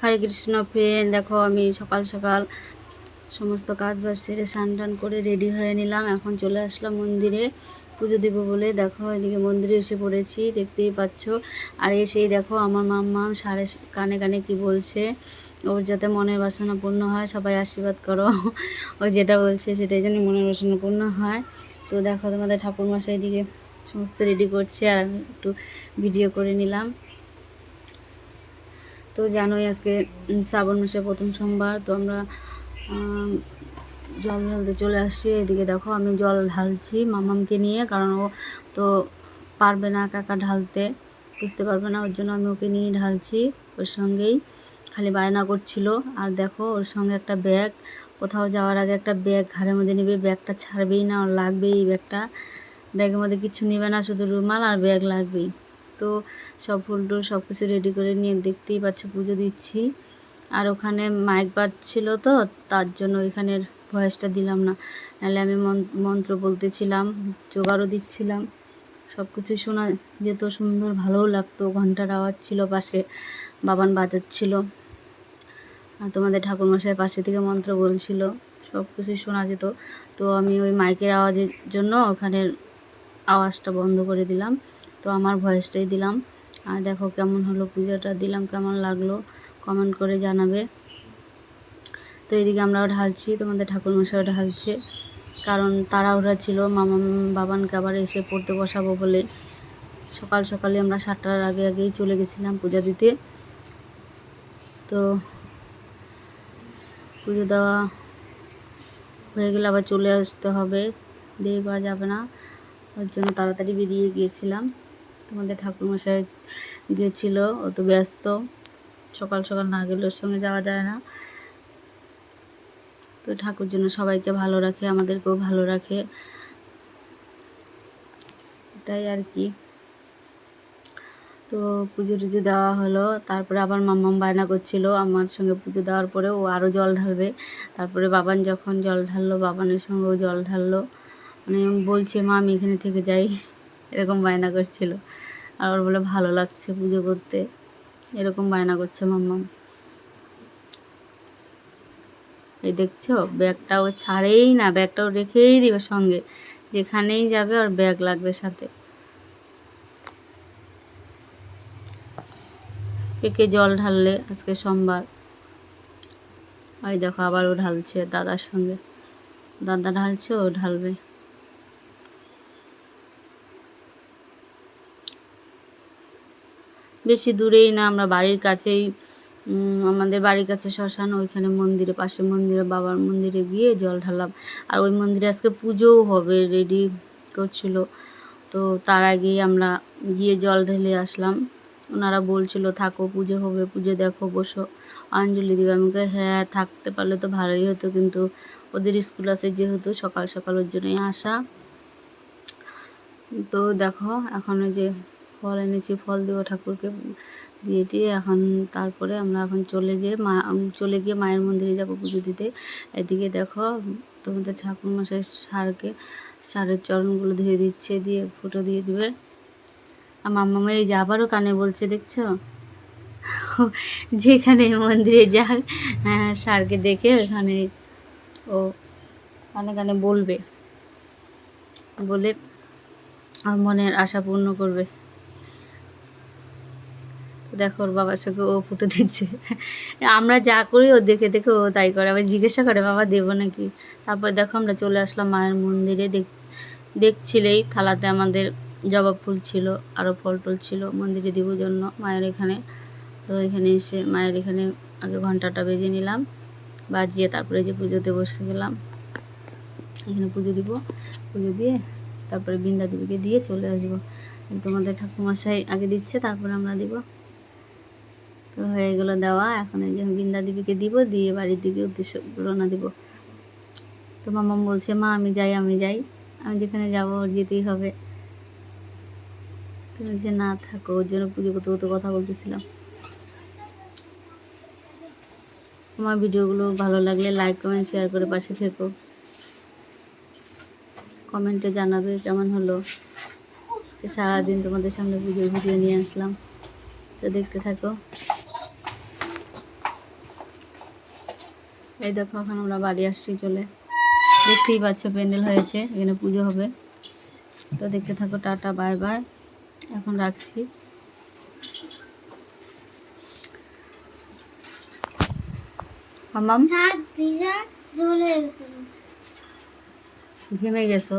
হরে Krishna friend, দেখো আমি সকাল সকাল সমস্ত কাজ বাজ সেরে স্নান টান করে রেডি হয়ে নিলাম। এখন চলে আসলাম মন্দিরে পুজো দেবো বলে। দেখো এদিকে মন্দিরে এসে পড়েছি, দেখতেই পাচ্ছ। আর এসেই দেখো আমার মাম্মা সাড়ে কানে কানে কি বলছে, ওর যাতে মনের বাসনা পূর্ণ হয়, সবাই আশীর্বাদ করো। ও যেটা বলছে সেটাই যেন মনের বাসনা পূর্ণ হয়। তো দেখো তোমাদের ঠাকুরমশাই এদিকে সমস্ত রেডি করছে, আর আমি একটু ভিডিও করে নিলাম। তো জানোই আজকে শ্রাবণ মাসের প্রথম সোমবার, তো আমরা জল ঢালতে চলে আসছি। এদিকে দেখো আমি জল ঢালছি মামামকে নিয়ে, কারণ ও তো পারবে না একা ঢালতে, বুঝতে পারবে না, ওর জন্য আমি ওকে নিয়ে ঢালছি। ওর সঙ্গেই খালি বায়না করছিল। আর দেখো ওর সঙ্গে একটা ব্যাগ, কোথাও যাওয়ার আগে একটা ব্যাগ ঘাড়ের মধ্যে নেবে, ব্যাগটা ছাড়বেই না, ওর লাগবেই এই ব্যাগটা। ব্যাগের মধ্যে কিছু নেবে না, শুধু রুমাল আর ব্যাগ লাগবেই। তো সব ফুল টুল সব কিছু রেডি করে নিয়ে দেখতেই পাচ্ছ পুজো দিচ্ছি। আর ওখানে মাইক বাজছিল, তো তার জন্য ওইখানের ভয়েসটা দিলাম না, নাহলে আমি মন্ত্র বলতেছিলাম, জোগাড়ও দিচ্ছিলাম, সব কিছু শোনা যেত সুন্দর, ভালোও লাগতো। ঘন্টার আওয়াজ ছিল পাশে, বাবান বাজাচ্ছিল, আর তোমাদের ঠাকুরমশাই পাশে থেকে মন্ত্র বলছিল, সব কিছুই শোনা যেত। তো আমি ওই মাইকের আওয়াজের জন্য ওখানের আওয়াজটা বন্ধ করে দিলাম, তো আমার ভয়েসটাই দিলাম। আর দেখো কেমন হলো পুজোটা দিলাম, কেমন লাগলো কমেন্ট করে জানাবে। তো এদিকে আমরাও ঢালছি, তোমাদের ঠাকুরমশাইও ঢালছে, কারণ তাড়াহুড়া ছিল বাবানকে আবার এসে পড়তে বসাবো বলে। সকাল সকালে আমরা 7টার আগেই চলে গেছিলাম পূজা দিতে। তো পুজো দেওয়া হয়ে গেলে আবার চলে আসতে হবে, দেরি করা যাবে না, ওর জন্য তাড়াতাড়ি বেরিয়ে গিয়েছিলাম। তোমাদের ঠাকুরমশাই গিয়েছিল, ও তো ব্যস্ত, সকাল সকাল না গেলে ওর সঙ্গে যাওয়া যায় না। তো ঠাকুর জন্য সবাইকে ভালো রাখে, আমাদেরকেও ভালো রাখে, এটাই আর কি। তো পুজো টুজো দেওয়া হলো, তারপরে আবার মাম্মাম বায়না করছিল আমার সঙ্গে পুজো দেওয়ার পরে ও আরও জল ঢালবে। তারপরে বাবান যখন জল ঢাললো, বাবানের সঙ্গেও জল ঢাললো, মানে বলছে মা আমি এখানে থেকে যাই, এরকম বায়না করছিল। আর ওর বলে ভালো লাগছে পুজো করতে, এরকম বায়না করছে মাম্মাম। এই দেখছো ব্যাগটাও ছাড়েই না, ব্যাগটাও রেখেই দিবে সঙ্গে, যেখানেই যাবে আর ব্যাগ লাগবে সাথে। কে জল ঢাললে আজকে সোমবার? ওই দেখো আবার ও ঢালছে দাদার সঙ্গে, দাদা ঢালছে, ও ঢালবে। বেশি দূরেই না, আমরা বাড়ির কাছেই, আমাদের বাড়ির কাছে শ্মশান, ওইখানে মন্দিরে, পাশে মন্দিরে, বাবার মন্দিরে গিয়ে জল ঢালাম। আর ওই মন্দিরে আজকে পুজোও হবে, রেডি করছিল, তো তার আগেই আমরা গিয়ে জল ঢেলে আসলাম। ওনারা বলছিল থাকো, পুজো হবে, পুজো দেখো, বসো, অঞ্জলি দিবে। আমাকে হ্যাঁ থাকতে পারলে তো ভালোই হতো, কিন্তু ওদের স্কুল আছে যেহেতু সকাল সকাল, ওর জন্যই আসা। তো দেখো এখন ওই যে ফল এনেছি, ফল দেবো ঠাকুরকে, দিয়ে এখন তারপরে আমরা এখন চলে গিয়ে মায়ের মন্দিরে যাব পুজো দিতে। এদিকে দেখো তোমাদের ঠাকুরমশাই সারের চরণগুলো ধুয়ে দিচ্ছে, দিয়ে ফুটো দিয়ে দিবে। আর মাম্মামের এই যে আবারও কানে বলছে, দেখছো, যেখানে মন্দিরে যাক সারকে দেখে ওখানে ও কানে কানে বলবে, বলে আর মনের আশা পূর্ণ করবে। দেখো ওর বাবার সঙ্গে ও ফুটো দিচ্ছে, আমরা যা করি ও দেখে দেখে ও তাই করে, আবার জিজ্ঞাসা করে বাবা দেবো নাকি। তারপর দেখো আমরা চলে আসলাম মায়ের মন্দিরে। দেখছিলেই থালাতে আমাদের জবা ফুল ছিল, আরও ফল টল ছিল মন্দিরে দেবো জন্য মায়ের এখানে। তো এখানে এসে মায়ের এখানে আগে ঘন্টাটা বেজে নিলাম, বাজিয়ে তারপরে যে পুজোতে বসে গেলাম। এখানে পুজো দিব, পুজো দিয়ে তারপরে বৃন্দা দেবীকে দিয়ে চলে আসবো। তোমাদের ঠাকুরমশাই আগে দিচ্ছে, তারপরে আমরা দিব। তো হয়ে গেলো দেওয়া, এখন এই যে বৃন্দা দেবীকে দিব, দিয়ে বাড়ির দিকে উদ্দেশ্য রওনা দিব। তো মাম্মাম বলছে মা আমি যাই, আমি যেখানে যাবো ওর যেতেই হবে। তো বলছে না থাকো, ওর জন্য পুজো করতে করতে কথা বলতেছিলাম। আমার ভিডিওগুলো ভালো লাগলে লাইক কমেন্ট শেয়ার করে পাশে থেকো, কমেন্টে জানাবে কেমন হলো। সারাদিন তোমাদের সামনে ভিডিও নিয়ে আসলাম, তো দেখতে থাকো। এই দেখো এখন আমরা বাড়ি আসছি চলে, দেখতেই পাচ্ছ প্যান্ডেল হয়েছে, এখানে পুজো হবে। তো দেখতে থাকো, টাটা বাই বাই, এখন রাখছি। মামাম ঘেমে গেছো?